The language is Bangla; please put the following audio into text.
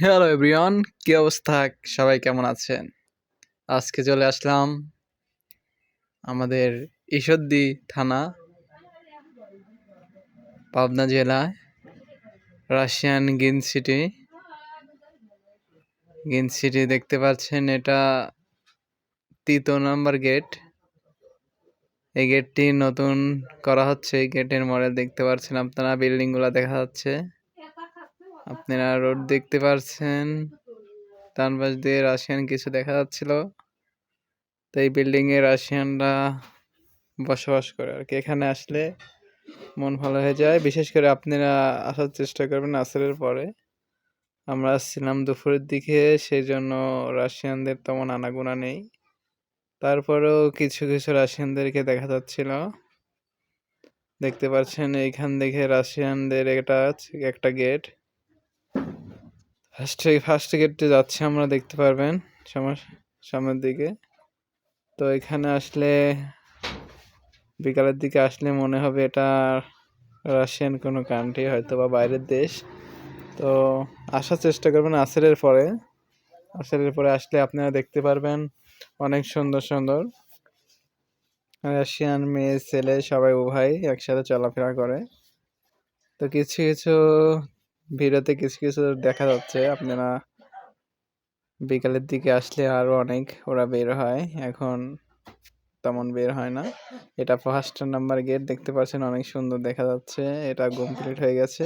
হ্যালো এভরিওয়ান, কি অবস্থা? সবাই কেমন আছেন? আজকে চলে আসলাম আমাদের ঈশ্বরদী থানা, পাবনা জেলায়, রাশিয়ান গ্রিন সিটি দেখতে পাচ্ছেন। এটা 3 নম্বর গেট। এই গেটটি নতুন করা হচ্ছে। এই গেটের মডেল দেখতে পাচ্ছেন আপনারা, বিল্ডিং গুলা দেখা যাচ্ছে, আপনারা রোড দেখতে পাচ্ছেন, ডান পাশ দিয়ে রাশিয়ান কিছু দেখা যাচ্ছিল। তো এই বিল্ডিং এ রাশিয়ানরা বসবাস করে আর কি। এখানে আসলে মন ভালো হয়ে যায়। বিশেষ করে আপনারা আসার চেষ্টা করবেন আসরের পরে। আমরা আসছিলাম দুপুরের দিকে, সেই জন্য রাশিয়ানদের তেমন আনাগোনা নেই। তারপরেও কিছু কিছু রাশিয়ানদেরকে দেখা যাচ্ছিল। দেখতে পাচ্ছেন এইখান থেকে রাশিয়ানদের একটা গেট। ফার্স্ট গেটে যাচ্ছে, আমরা দেখতে পারবেন সামনের দিকে। তো এখানে আসলে বিকালের দিকে আসলে মনে হবে এটা রাশিয়ান কোনো কান্ট্রি, হয়তো বা বাইরের দেশ। তো আসার চেষ্টা করবেন আসরের পরে আসলে আপনারা দেখতে পারবেন অনেক সুন্দর সুন্দর রাশিয়ান মেয়ে ছেলে সবাই উভয় একসাথে চলাফেরা করে। তো কিছু কিছু ভিডিওতে কিছু কিছু দেখা যাচ্ছে। আপনারা বিকালের দিকে আসলে আরো অনেক ওরা বের হয়, এখন তেমন বের হয় না। এটা ফার্স্ট নাম্বার গেট দেখতে পাচ্ছেন, অনেক সুন্দর দেখা যাচ্ছে। এটা কমপ্লিট হয়ে গেছে।